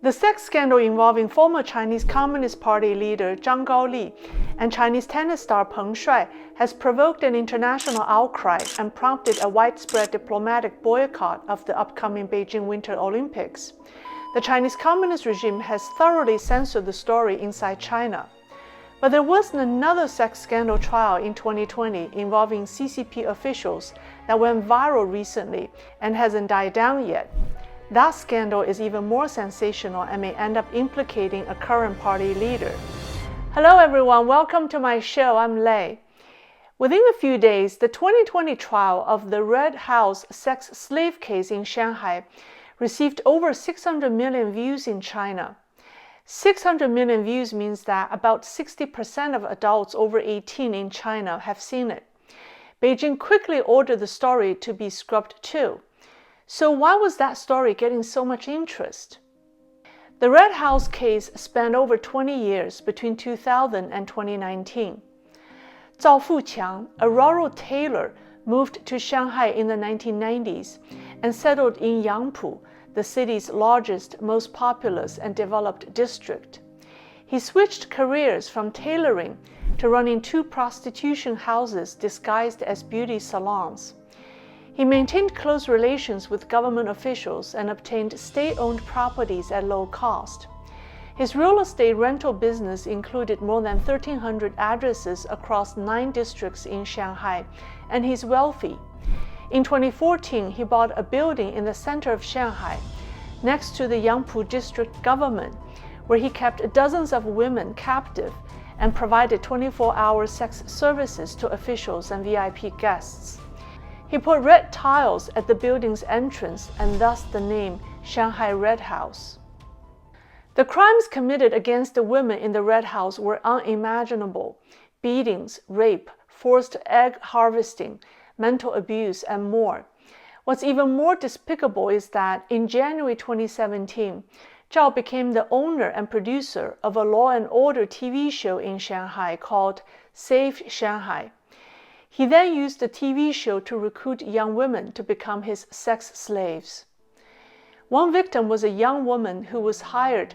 The sex scandal involving former Chinese Communist Party leader Zhang Gaoli and Chinese tennis star Peng Shuai has provoked an international outcry and prompted a widespread diplomatic boycott of the upcoming Beijing Winter Olympics. The Chinese Communist regime has thoroughly censored the story inside China. But there was another sex scandal trial in 2020 involving CCP officials that went viral recently and hasn't died down yet. That scandal is even more sensational and may end up implicating a current party leader. Hello everyone, welcome to my show. I'm Lei. Within a few days, the 2020 trial of the Red House sex slave case in Shanghai received over 600 million views in China. 600 million views means that about 60% of adults over 18 in China have seen it. Beijing quickly ordered the story to be scrubbed too. So why was that story getting so much interest? The Red House case spanned over 20 years between 2000 and 2019. Zhao Fuqiang, a rural tailor, moved to Shanghai in the 1990s and settled in Yangpu, the city's largest, most populous and developed district. He switched careers from tailoring to running 2 prostitution houses disguised as beauty salons. He maintained close relations with government officials and obtained state-owned properties at low cost. His real estate rental business included more than 1,300 addresses across 9 districts in Shanghai, and he's wealthy. In 2014, he bought a building in the center of Shanghai, next to the Yangpu district government, where he kept dozens of women captive and provided 24-hour sex services to officials and VIP guests. He put red tiles at the building's entrance and thus the name Shanghai Red House. The crimes committed against the women in the Red House were unimaginable: beatings, rape, forced egg harvesting, mental abuse, and more. What's even more despicable is that in January 2017, Zhao became the owner and producer of a law and order TV show in Shanghai called Save Shanghai. He then used the TV show to recruit young women to become his sex slaves. One victim was a young woman who was hired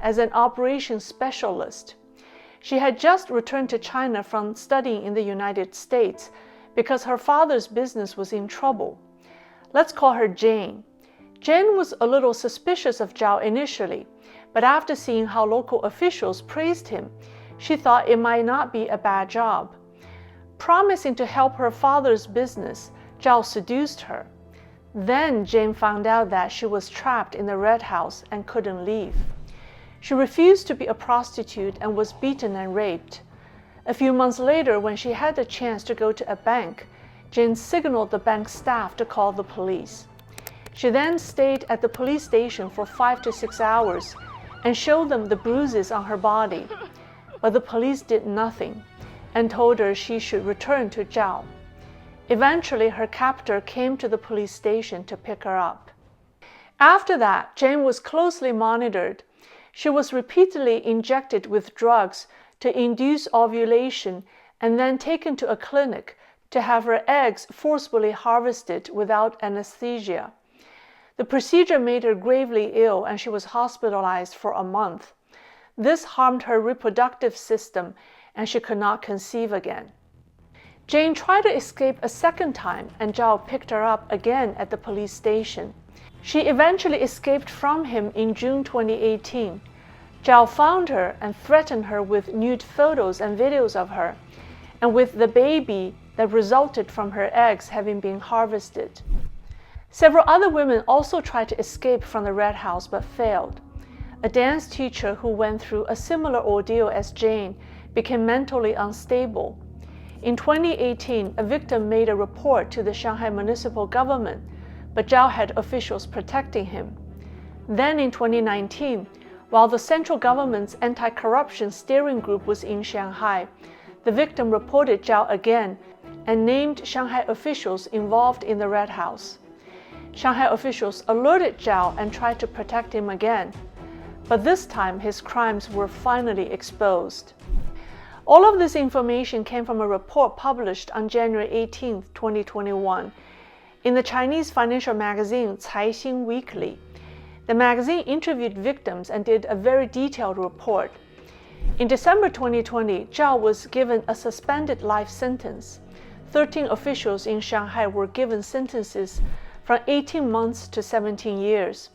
as an operations specialist. She had just returned to China from studying in the United States because her father's business was in trouble. Let's call her Jane. Jane was a little suspicious of Zhao initially, but after seeing how local officials praised him, she thought it might not be a bad job. Promising to help her father's business, Zhao seduced her. Then Jane found out that she was trapped in the Red House and couldn't leave. She refused to be a prostitute and was beaten and raped. A few months later, when she had the chance to go to a bank, Jane signaled the bank staff to call the police. She then stayed at the police station for 5 to 6 hours and showed them the bruises on her body. But the police did nothing and told her she should return to Zhao. Eventually, her captor came to the police station to pick her up. After that, Jane was closely monitored. She was repeatedly injected with drugs to induce ovulation and then taken to a clinic to have her eggs forcibly harvested without anesthesia. The procedure made her gravely ill and she was hospitalized for a month. This harmed her reproductive system and she could not conceive again. Jane tried to escape a second time and Zhao picked her up again at the police station. She eventually escaped from him in June 2018. Zhao found her and threatened her with nude photos and videos of her, and with the baby that resulted from her eggs having been harvested. Several other women also tried to escape from the Red House but failed. A dance teacher who went through a similar ordeal as Jane became mentally unstable. In 2018, a victim made a report to the Shanghai municipal government, but Zhao had officials protecting him. Then in 2019, while the central government's anti-corruption steering group was in Shanghai, the victim reported Zhao again and named Shanghai officials involved in the Red House. Shanghai officials alerted Zhao and tried to protect him again, but this time his crimes were finally exposed. All of this information came from a report published on January 18, 2021, in the Chinese financial magazine Caixin Weekly. The magazine interviewed victims and did a very detailed report. In December 2020, Zhao was given a suspended life sentence. 13 officials in Shanghai were given sentences from 18 months to 17 years.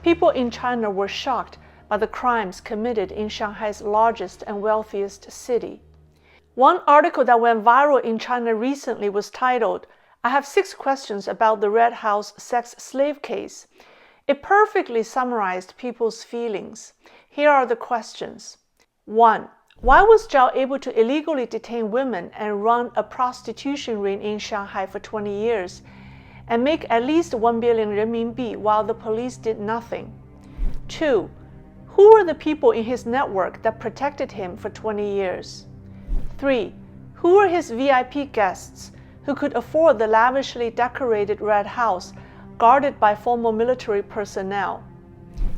People in China were shocked by the crimes committed in Shanghai's largest and wealthiest city. One article that went viral in China recently was titled, "I have 6 questions about the Red House sex slave case." It perfectly summarized people's feelings. Here are the questions. 1. Why was Zhao able to illegally detain women and run a prostitution ring in Shanghai for 20 years and make at least 1 billion renminbi while the police did nothing? 2. Who were the people in his network that protected him for 20 years? 3. Who were his VIP guests who could afford the lavishly decorated Red House guarded by former military personnel?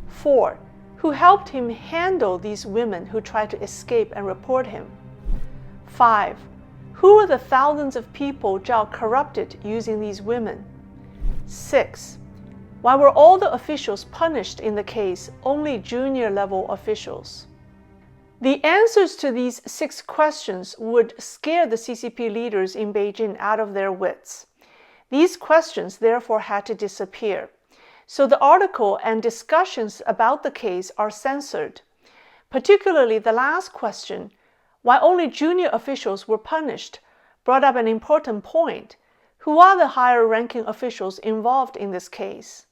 4. Who helped him handle these women who tried to escape and report him? 5. Who were the thousands of people Zhao corrupted using these women? 6. Why were all the officials punished in the case, only junior-level officials? The answers to these 6 questions would scare the CCP leaders in Beijing out of their wits. These questions therefore had to disappear. So the article and discussions about the case are censored. Particularly the last question, why only junior officials were punished, brought up an important point. Who are the higher-ranking officials involved in this case?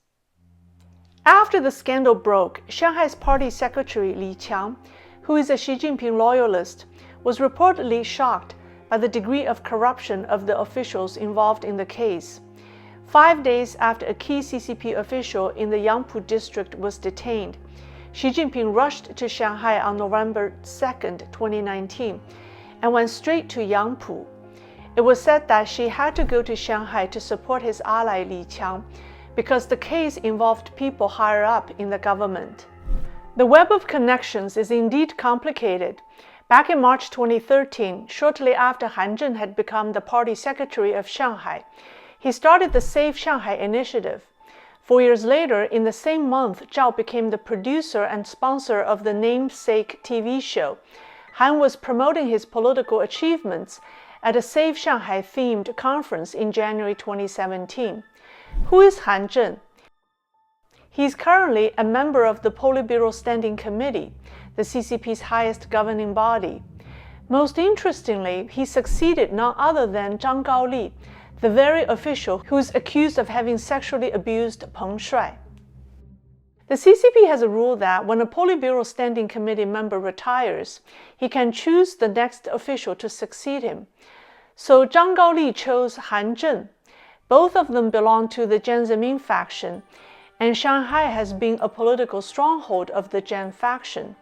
After the scandal broke, Shanghai's party secretary Li Qiang, who is a Xi Jinping loyalist, was reportedly shocked by the degree of corruption of the officials involved in the case. 5 days after a key CCP official in the Yangpu district was detained, Xi Jinping rushed to Shanghai on November 2, 2019, and went straight to Yangpu. It was said that Xi had to go to Shanghai to support his ally Li Qiang because the case involved people higher up in the government. The web of connections is indeed complicated. Back in March 2013, shortly after Han Zheng had become the party secretary of Shanghai, he started the Save Shanghai initiative. 4 years later, in the same month, Zhao became the producer and sponsor of the namesake TV show. Han was promoting his political achievements at a Save Shanghai themed conference in January 2017. Who is Han Zheng? He is currently a member of the Politburo Standing Committee, the CCP's highest governing body. Most interestingly, he succeeded none other than Zhang Gaoli, the very official who is accused of having sexually abused Peng Shuai. The CCP has a rule that when a Politburo Standing Committee member retires, he can choose the next official to succeed him. So Zhang Gaoli chose Han Zheng. Both of them belong to the Jiang Zemin faction, and Shanghai has been a political stronghold of the Jiang faction.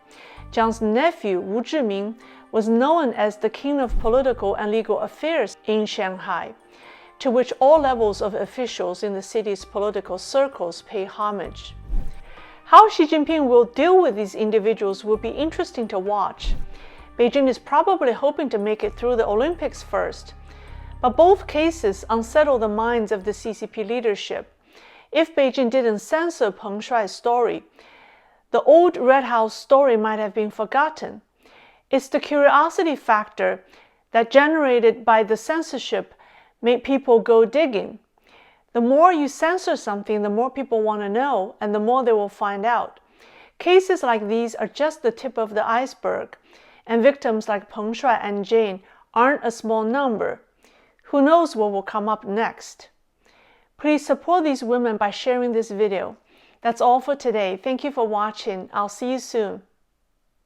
Jiang's nephew, Wu Zhiming, was known as the king of political and legal affairs in Shanghai, to which all levels of officials in the city's political circles pay homage. How Xi Jinping will deal with these individuals will be interesting to watch. Beijing is probably hoping to make it through the Olympics first, but both cases unsettle the minds of the CCP leadership. If Beijing didn't censor Peng Shuai's story, the old Red House story might have been forgotten. It's the curiosity factor that generated by the censorship made people go digging. The more you censor something, the more people want to know, and the more they will find out. Cases like these are just the tip of the iceberg, and victims like Peng Shuai and Jane aren't a small number. Who knows what will come up next? Please support these women by sharing this video. That's all for today. Thank you for watching. I'll see you soon.